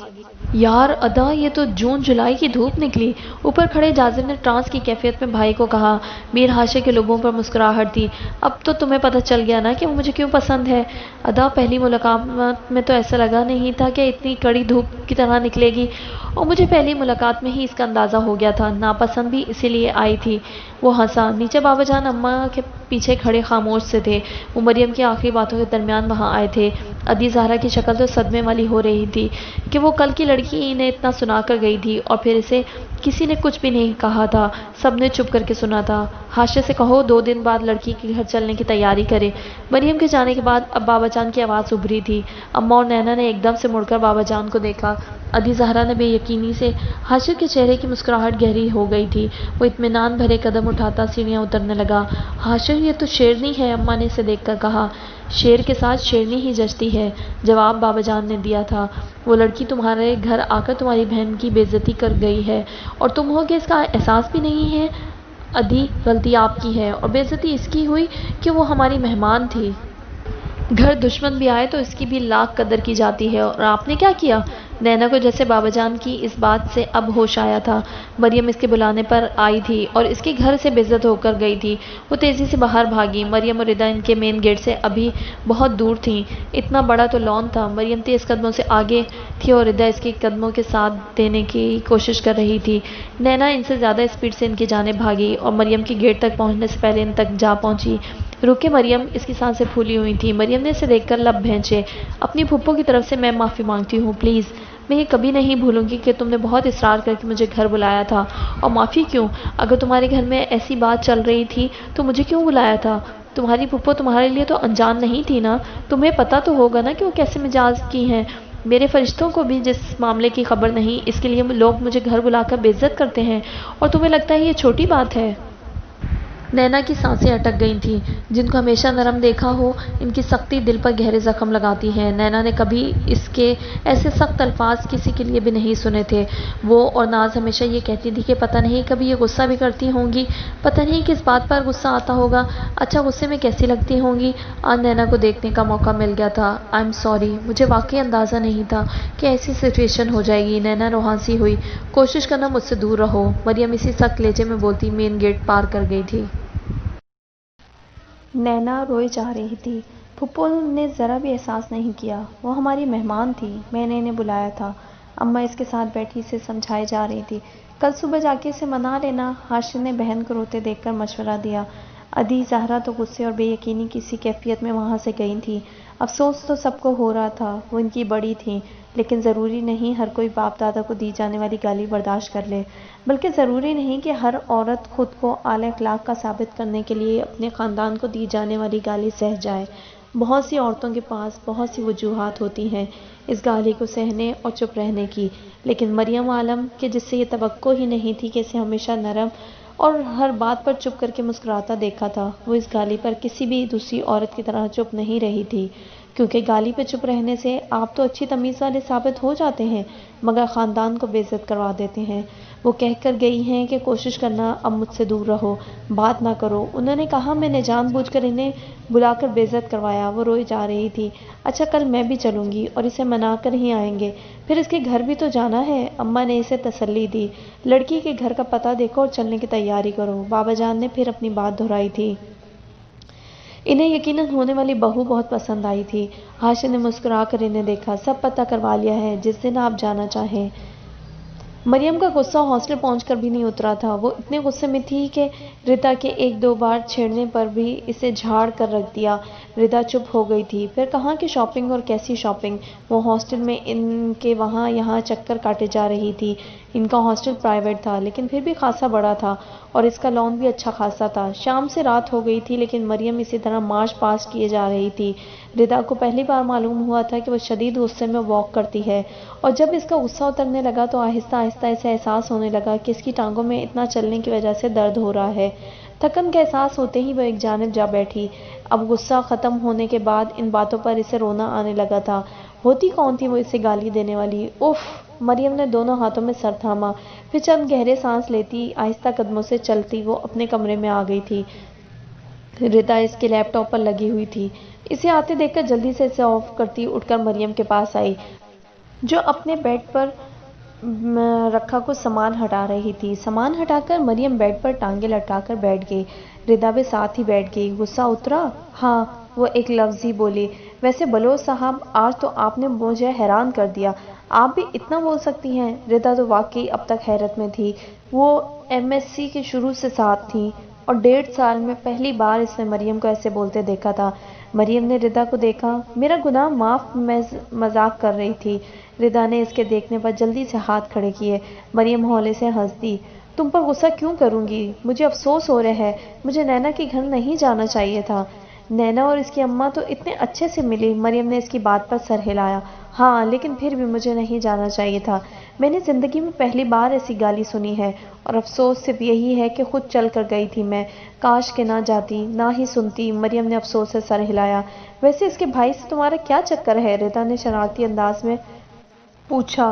S1: یار ادا، یہ تو جون جولائی کی دھوپ نکلی۔ اوپر کھڑے جازم نے ٹرانس کی کیفیت میں بھائی کو کہا۔ میر حاشے کے لوگوں پر مسکراہٹ تھی۔ اب تو تمہیں پتہ چل گیا نا کہ وہ مجھے کیوں پسند ہے؟ ادا، پہلی ملاقات میں تو ایسا لگا نہیں تھا کہ اتنی کڑی دھوپ کی طرح نکلے گی، اور مجھے پہلی ملاقات میں ہی اس کا اندازہ ہو گیا تھا۔ ناپسند بھی اسی لیے آئی تھی۔ وہ ہنسا۔ نیچے بابا جان اماں کے پیچھے کھڑے خاموش سے تھے۔ وہ مریم کی آخری باتوں کے درمیان وہاں آئے تھے۔ عدی زہرا کی شکل تو صدمے والی ہو رہی تھی کہ وہ کل کی لڑکی انہیں اتنا سنا کر گئی تھی اور پھر اسے کسی نے کچھ بھی نہیں کہا تھا، سب نے چپ کر کے سنا تھا۔ حاشے سے کہو 2 دن بعد لڑکی کے گھر چلنے کی تیاری کرے۔ مریم کے جانے کے بعد اب بابا جان کی آواز ابھری تھی۔ اماں اور نینا نے ایک دم سے مڑ کر بابا جان کو دیکھا۔ عدی زہرا نے بے یقینی سے، حاشر کے چہرے کی مسکراہٹ گہری ہو گئی تھی۔ وہ اطمینان بھرے قدم اٹھاتا سیڑھیاں اترنے لگا۔ حاشر، یہ تو شیرنی ہے، اماں نے اسے دیکھ کر کہا۔ شیر کے ساتھ شیرنی ہی جچتی ہے، جواب بابا جان نے دیا تھا۔ وہ لڑکی تمہارے گھر آ کر تمہاری بہن کی بے عزتی کر گئی ہے اور تم ہو کہ اس کا احساس بھی نہیں ہے۔ عدی، غلطی آپ کی ہے اور بے عزتی اس کی ہوئی کہ وہ ہماری مہمان تھی۔ گھر دشمن بھی آئے تو اس کی بھی لاکھ قدر کی جاتی ہے، اور آپ نے کیا کیا؟ نینا کو جیسے بابا جان کی اس بات سے اب ہوش آیا تھا۔ مریم اس کے بلانے پر آئی تھی اور اس کے گھر سے بے عزت ہو کر گئی تھی۔ وہ تیزی سے باہر بھاگی۔ مریم اور ردا ان کے مین گیٹ سے ابھی بہت دور تھیں۔ اتنا بڑا تو لان تھا۔ مریم تیز قدموں سے آگے تھی اور ردا اس کے قدموں کے ساتھ دینے کی کوشش کر رہی تھی۔ نینا ان سے زیادہ اسپیڈ سے ان کی جانب بھاگی اور مریم کی گیٹ تک پہنچنے سے پہلے ان تک جا پہنچی۔ رکے مریم، اس کی سانسیں پھولی ہوئی تھیں۔ مریم نے اسے دیکھ کر لب بھینچے۔ اپنی پھپھو کی طرف سے میں معافی مانگتی ہوں، پلیز۔ میں یہ کبھی نہیں بھولوں گی کہ تم نے بہت اصرار کر کے مجھے گھر بلایا تھا، اور معافی کیوں؟ اگر تمہارے گھر میں ایسی بات چل رہی تھی تو مجھے کیوں بلایا تھا؟ تمہاری پھپھو تمہارے لیے تو انجان نہیں تھی نا؟ تمہیں پتہ تو ہوگا نا کہ وہ کیسے مزاج کی ہیں۔ میرے فرشتوں کو بھی جس معاملے کی خبر نہیں، اس کے لیے لوگ مجھے گھر بلا کر بے عزت کرتے ہیں، اور تمہیں لگتا ہے یہ چھوٹی بات ہے؟ نینا کی سانسیں اٹک گئی تھیں۔ جن کو ہمیشہ نرم دیکھا ہو، ان کی سختی دل پر گہرے زخم لگاتی ہے۔ نینا نے کبھی اس کے ایسے سخت الفاظ کسی کے لیے بھی نہیں سنے تھے۔ وہ اور ناز ہمیشہ یہ کہتی تھی کہ پتہ نہیں کبھی یہ غصہ بھی کرتی ہوں گی، پتہ نہیں کس بات پر غصہ آتا ہوگا، اچھا غصے میں کیسی لگتی ہوں گی۔ آج نینا کو دیکھنے کا موقع مل گیا تھا۔ آئی ایم سوری، مجھے واقعی اندازہ نہیں تھا کہ ایسی سچویشن ہو جائے گی۔ نینا روحانسی ہوئی۔ کوشش کرنا مجھ سے دور رہو، مریم اسی سخت لہجے میں بولتی مین گیٹ پار کر گئی تھی۔ نینا روئے جا رہی تھی۔ پھپھو نے ذرا بھی احساس نہیں کیا۔ وہ ہماری مہمان تھی، میں نے انہیں بلایا تھا۔ اماں اس کے ساتھ بیٹھی اسے سمجھائے جا رہی تھی۔ کل صبح جا کے اسے منا لینا، حاشر نے بہن کو روتے دیکھ کر مشورہ دیا۔ عدی زہرا تو غصے اور بے یقینی کی سی کیفیت میں وہاں سے گئی تھی۔ افسوس تو سب کو ہو رہا تھا، وہ ان کی بڑی تھیں، لیکن ضروری نہیں ہر کوئی باپ دادا کو دی جانے والی گالی برداشت کر لے، بلکہ ضروری نہیں کہ ہر عورت خود کو اعلی اخلاق کا ثابت کرنے کے لیے اپنے خاندان کو دی جانے والی گالی سہ جائے۔ بہت سی عورتوں کے پاس بہت سی وجوہات ہوتی ہیں اس گالی کو سہنے اور چپ رہنے کی، لیکن مریم عالم کہ جس سے یہ توقع ہی نہیں تھی کہ اسے ہمیشہ نرم اور ہر بات پر چپ کر کے مسکراتا دیکھا تھا، وہ اس گالی پر کسی بھی دوسری عورت کی طرح چپ نہیں رہی تھی۔ کیونکہ گالی پہ چپ رہنے سے آپ تو اچھی تمیز والے ثابت ہو جاتے ہیں مگر خاندان کو بے عزت کروا دیتے ہیں۔ وہ کہہ کر گئی ہیں کہ کوشش کرنا اب مجھ سے دور رہو، بات نہ کرو۔ انہوں نے کہا میں نے جان بوجھ کر انہیں بلا کر بے عزت کروایا۔ وہ روئی جا رہی تھی۔ اچھا کل میں بھی چلوں گی اور اسے منا کر ہی آئیں گے، پھر اس کے گھر بھی تو جانا ہے۔ اماں نے اسے تسلی دی۔ لڑکی کے گھر کا پتہ دیکھو اور چلنے کی تیاری کرو۔ بابا جان نے پھر اپنی بات دہرائی تھی۔ انہیں یقیناً ہونے والی بہو بہت پسند آئی تھی۔ ہاشم نے مسکرا کر انہیں دیکھا۔ سب پتہ کروا لیا ہے، جس دن آپ جانا چاہیں۔ مریم کا غصہ ہاسٹل پہنچ کر بھی نہیں اترا تھا۔ وہ اتنے غصے میں تھی کہ ردا کے ایک دو بار چھیڑنے پر بھی اسے جھاڑ کر رکھ دیا۔ ردا چپ ہو گئی تھی۔ پھر کہاں کی شاپنگ اور کیسی شاپنگ؟ وہ ہاسٹل میں ان کے وہاں یہاں چکر کاٹے جا رہی تھی۔ ان کا ہاسٹل پرائیویٹ تھا لیکن پھر بھی خاصا بڑا تھا اور اس کا لان بھی اچھا خاصا تھا۔ شام سے رات ہو گئی تھی لیکن مریم اسی طرح مارچ پاسٹ کیے جا رہی تھی۔ ردا کو پہلی بار معلوم ہوا تھا کہ وہ شدید غصے میں واک کرتی ہے، اور جب اس کا غصہ اترنے لگا تو آہستہ آہستہ اسے احساس ہونے لگا کہ اس کی ٹانگوں میں اتنا چلنے کی وجہ سے درد ہو رہا ہے۔ تھکن کا احساس ہوتے ہی وہ ایک جانب جا بیٹھی۔ اب غصہ ختم ہونے کے بعد ان باتوں پر اسے رونا آنے لگا تھا۔ ہوتی کون تھی وہ اسے گالی دینے والی؟ اف! مریم نے دونوں ہاتھوں میں سر تھاما، پھر چند گہرے سانس لیتی آہستہ قدموں سے چلتی وہ اپنے کمرے میں آ گئی تھی۔ ردا اس کے لیپ ٹاپ پر لگی ہوئی تھی۔ اسے آتے دیکھ کر جلدی سے اسے آف کرتی اٹھ کر مریم کے پاس آئی، جو اپنے بیڈ پر رکھا کچھ سامان ہٹا رہی تھی۔ سامان ہٹا کر مریم بیڈ پر ٹانگیں لٹکا کر بیٹھ گئی۔ ردا بھی ساتھ ہی بیٹھ گئی۔ غصہ اترا؟ ہاں، وہ ایک لفظ ہی بولی۔ ویسے بلوچ صاحب، آج تو آپ نے مجھے حیران کر دیا، آپ بھی اتنا بول سکتی ہیں۔ ردا تو واقعی اب تک حیرت میں تھی۔ وہ MSc کے شروع سے ساتھ تھیں اور 1.5 سال میں پہلی بار اس نے مریم کو ایسے بولتے دیکھا تھا۔ مریم نے ردا کو دیکھا۔ میرا گناہ معاف، میں مذاق کر رہی تھی۔ ردا نے اس کے دیکھنے پر جلدی سے ہاتھ کھڑے کیے۔ مریم ہولے سے ہنس دی۔ تم پر غصہ کیوں کروں گی؟ مجھے افسوس ہو رہا ہے، مجھے نینا کے گھر نہیں جانا چاہیے تھا۔ نینا اور اس کی اماں تو اتنے اچھے سے ملی۔ مریم نے اس کی بات پر سر ہلایا۔ ہاں، لیکن پھر بھی مجھے نہیں جانا چاہیے تھا۔ میں نے زندگی میں پہلی بار ایسی گالی سنی ہے، اور افسوس صرف یہی ہے کہ خود چل کر گئی تھی میں، کاش کہ نہ جاتی، نہ ہی سنتی۔ مریم نے افسوس سے سر ہلایا۔ ویسے اس کے بھائی سے تمہارا کیا چکر ہے؟ ردا نے شرارتی انداز میں پوچھا۔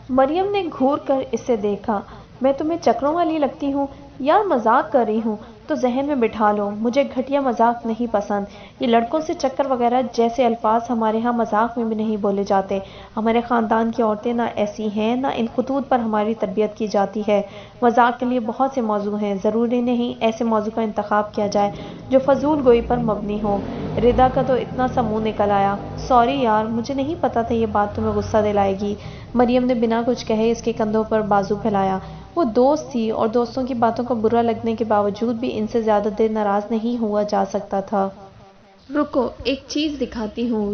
S1: مریم نے گھور کر اسے دیکھا۔ میں تمہیں چکروں والی لگتی ہوں؟ یار مذاق کر رہی ہوں تو ذہن میں بٹھا لو، مجھے گھٹیا مذاق نہیں پسند۔ یہ لڑکوں سے چکر وغیرہ جیسے الفاظ ہمارے ہاں مذاق میں بھی نہیں بولے جاتے۔ ہمارے خاندان کی عورتیں نہ ایسی ہیں، نہ ان خطوط پر ہماری تربیت کی جاتی ہے۔ مذاق کے لیے بہت سے موضوع ہیں، ضروری نہیں ایسے موضوع کا انتخاب کیا جائے جو فضول گوئی پر مبنی ہو۔ ردا کا تو اتنا سا منہ نکل آیا، سوری یار، مجھے نہیں پتا تھا یہ بات تمہیں غصہ دلائے گی۔ مریم نے بنا کچھ کہے اس کے کندھوں پر بازو پھیلایا۔ وہ دوست تھی اور دوستوں کی باتوں کا برا لگنے کے باوجود بھی ان سے زیادہ دیر ناراض نہیں ہوا جا سکتا تھا۔ رکو، ایک چیز دکھاتی ہوں۔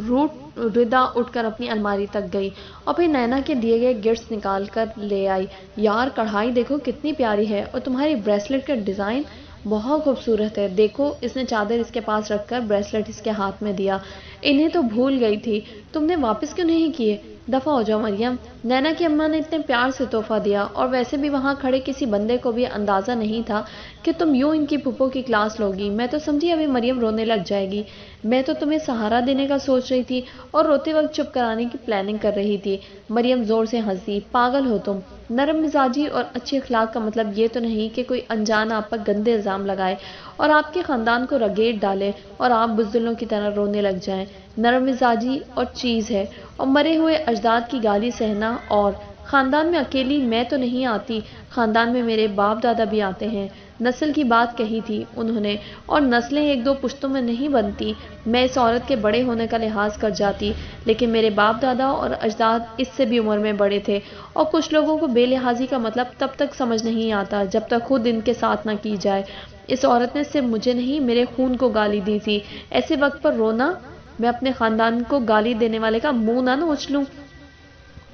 S1: ردا اٹھ کر اپنی الماری تک گئی اور پھر نینا کے دیے گئے گفٹس نکال کر لے آئی۔ یار کڑھائی دیکھو کتنی پیاری ہے، اور تمہاری بریسلٹ کا ڈیزائن بہت خوبصورت ہے۔ دیکھو، اس نے چادر اس کے پاس رکھ کر بریسلٹ اس کے ہاتھ میں دیا۔ انہیں تو بھول گئی تھی، تم نے واپس کیوں نہیں کیے؟ دفع ہو جاؤ مریم، نینا کی اماں نے اتنے پیار سے تحفہ دیا، اور ویسے بھی وہاں کھڑے کسی بندے کو بھی اندازہ نہیں تھا کہ تم یوں ان کی پھپھو کی کلاس لوگی۔ میں تو سمجھی ابھی مریم رونے لگ جائے گی۔ میں تو تمہیں سہارا دینے کا سوچ رہی تھی اور روتے وقت چپ کرانے کی پلاننگ کر رہی تھی۔ مریم زور سے ہنسی۔ پاگل ہو تم؟ نرم مزاجی اور اچھی اخلاق کا مطلب یہ تو نہیں کہ کوئی انجان آپ پر گندے الزام لگائے اور آپ کے خاندان کو رگیٹ ڈالے اور آپ بزدلوں کی طرح رونے لگ جائیں۔ نرم مزاجی اور چیز ہے، اور مرے ہوئے اجداد کی گالی سہنا، اور خاندان میں اکیلی میں تو نہیں آتی، خاندان میں میرے باپ دادا بھی آتے ہیں۔ نسل کی بات کہی تھی انہوں نے، اور نسلیں ایک دو پشتوں میں نہیں بنتی۔ میں اس عورت کے بڑے ہونے کا لحاظ کر جاتی، لیکن میرے باپ دادا اور اجداد اس سے بھی عمر میں بڑے تھے، اور کچھ لوگوں کو بے لحاظی کا مطلب تب تک سمجھ نہیں آتا جب تک خود ان کے ساتھ نہ کی جائے۔ اس عورت نے صرف مجھے نہیں، میرے خون کو گالی دی تھی۔ ایسے وقت پر رونا؟ میں اپنے خاندان کو گالی دینے والے کا منہ نہ نوچ لوں؟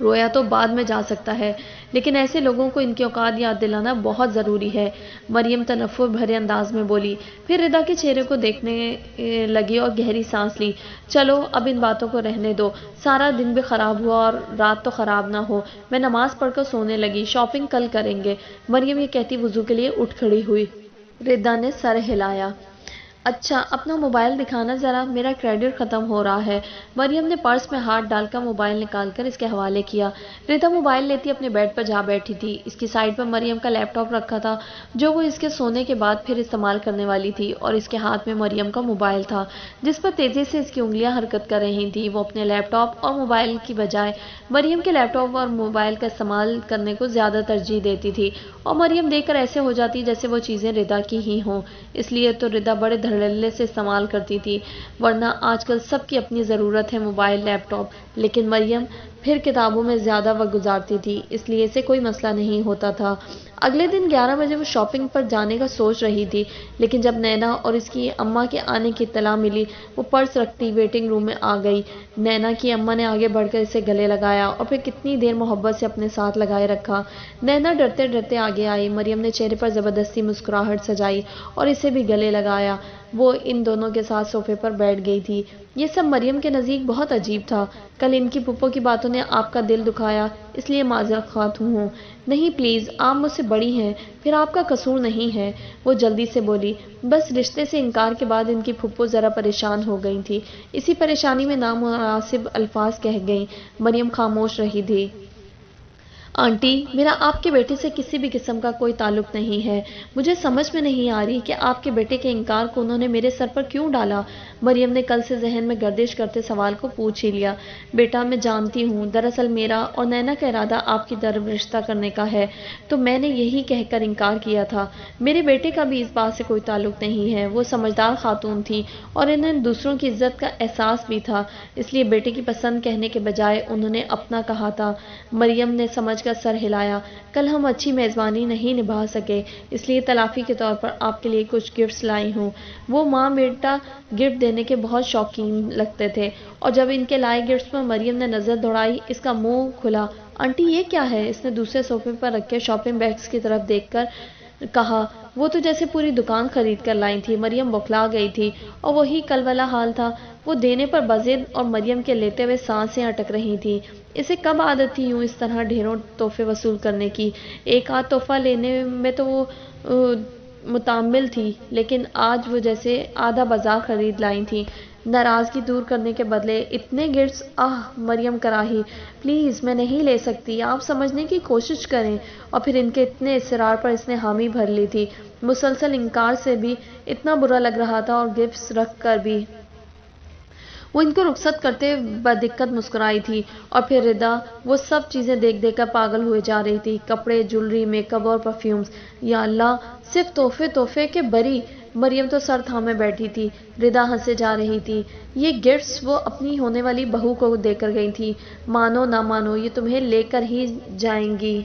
S1: رویا تو بعد میں جا سکتا ہے، لیکن ایسے لوگوں کو ان کی اوقات یاد دلانا بہت ضروری ہے، مریم تنفر بھرے انداز میں بولی۔ پھر ردا کے چہرے کو دیکھنے لگی اور گہری سانس لی۔ چلو اب ان باتوں کو رہنے دو، سارا دن بھی خراب ہوا اور رات تو خراب نہ ہو۔ میں نماز پڑھ کر سونے لگی، شاپنگ کل کریں گے۔ مریم یہ کہتی وضو کے لیے اٹھ کھڑی ہوئی۔ ردا نے سر ہلایا۔ اچھا اپنا موبائل دکھانا ذرا، میرا کریڈٹ ختم ہو رہا ہے۔ مریم نے پرس میں ہاتھ ڈال کر موبائل نکال کر اس کے حوالے کیا۔ ردا موبائل لیتی اپنے بیڈ پر جا بیٹھی تھی۔ اس کی سائیڈ پر مریم کا لیپ ٹاپ رکھا تھا جو وہ اس کے سونے کے بعد پھر استعمال کرنے والی تھی، اور اس کے ہاتھ میں مریم کا موبائل تھا جس پر تیزی سے اس کی انگلیاں حرکت کر رہی تھیں۔ وہ اپنے لیپ ٹاپ اور موبائل کی بجائے مریم کے لیپ ٹاپ اور موبائل کا استعمال کرنے کو زیادہ ترجیح دیتی تھی، اور مریم دیکھ کر ایسے ہو جاتی جیسے وہ چیزیں ردا کی ہی ہوں۔ اس لیے تو ردا بڑے دھڑلے سے استعمال کرتی تھی، ورنہ آج کل سب کی اپنی ضرورت ہے موبائل لیپ ٹاپ، لیکن مریم پھر کتابوں میں زیادہ وقت گزارتی تھی، اس لیے اسے کوئی مسئلہ نہیں ہوتا تھا۔ اگلے دن 11 بجے وہ شاپنگ پر جانے کا سوچ رہی تھی، لیکن جب نینا اور اس کی اماں کے آنے کی اطلاع ملی وہ پرس رکھتی ویٹنگ روم میں آ گئی۔ نینا کی اماں نے آگے بڑھ کر اسے گلے لگایا اور پھر کتنی دیر محبت سے اپنے ساتھ لگائے رکھا۔ نینا ڈرتے ڈرتے آگے آئی۔ مریم نے چہرے پر زبردستی مسکراہٹ سجائی اور اسے بھی گلے لگایا۔ وہ ان دونوں کے ساتھ صوفے پر بیٹھ گئی تھی۔ یہ سب مریم کے نزدیک بہت عجیب تھا۔ کل ان کی پھپھو کی باتوں نے آپ کا دل دکھایا، اس لیے معذرت خواہ ہوں۔ نہیں پلیز، آپ مجھ سے بڑی ہیں، پھر آپ کا قصور نہیں ہے، وہ جلدی سے بولی۔ بس رشتے سے انکار کے بعد ان کی پھپھو ذرا پریشان ہو گئی تھی، اسی پریشانی میں نامناسب الفاظ کہہ گئیں۔ مریم خاموش رہی تھی۔ آنٹی، میرا آپ کے بیٹے سے کسی بھی قسم کا کوئی تعلق نہیں ہے۔ مجھے سمجھ میں نہیں آ رہی کہ آپ کے بیٹے کے انکار کو انہوں نے میرے سر پر کیوں ڈالا۔ مریم نے کل سے ذہن میں گردش کرتے سوال کو پوچھ ہی لیا۔ بیٹا میں جانتی ہوں، دراصل میرا اور نینا کا ارادہ آپ کی طرف رشتہ کرنے کا ہے، تو میں نے یہی کہہ کر انکار کیا تھا۔ میرے بیٹے کا بھی اس بات سے کوئی تعلق نہیں ہے، وہ سمجھدار خاتون تھی اور انہیں دوسروں کی عزت کا احساس بھی تھا، اس لیے بیٹے کی پسند کہنے کے بجائے انہوں نے اپنا کہا تھا۔ مریم نے سمجھ کر سر ہلایا۔ کل ہم اچھی میزبانی نہیں نبھا سکے، اس لیے تلافی کے طور پر آپ کے لیے کچھ گفٹس لائی ہوں۔ وہ ماں بیٹا گفٹ دینے کے بہت شوقین لگتے تھے، اور جب ان کے لائے گفٹس پر مریم نے نظر دوڑائی اس کا منہ کھلا۔ آنٹی یہ کیا ہے؟ اس نے دوسرے صوفے پر رکھے شاپنگ بیگز کی طرف دیکھ کر کہا۔ وہ تو جیسے پوری دکان خرید کر لائی تھی۔ مریم بوکھلا گئی تھی، اور وہی کل والا حال تھا، وہ دینے پر بضد اور مریم کے لیتے ہوئے سانسیں اٹک رہی تھی۔ اسے کب عادت تھی یوں اس طرح ڈھیروں تحفے وصول کرنے کی؟ ایک آدھ تحفہ لینے میں تو وہ متعامل تھی، لیکن آج وہ جیسے آدھا بازار خرید لائی تھی۔ ناراضگی دور کرنے کے بدلے اتنے گفٹس، مریم کراہی۔ پلیز میں نہیں لے سکتی، آپ سمجھنے کی کوشش کریں۔ اور پھر ان کے اتنے اصرار پر اس نے حامی بھر لی تھی۔ مسلسل انکار سے بھی اتنا برا لگ رہا تھا اور گفٹس رکھ کر بھی۔ وہ ان کو رخصت کرتے بدقت مسکرائی تھی، اور پھر ردا وہ سب چیزیں دیکھ دیکھ کر پاگل ہوئے جا رہی تھی۔ کپڑے، جولری، میک اپ اور پرفیومز۔ یا اللہ، صرف تحفے تحفے کے بری! مریم تو سر تھامے بیٹھی تھی۔ ردا ہنسے جا رہی تھی۔ یہ گفٹس وہ اپنی ہونے والی بہو کو دے کر گئی تھی۔ مانو نہ مانو، یہ تمہیں لے کر ہی جائیں گی۔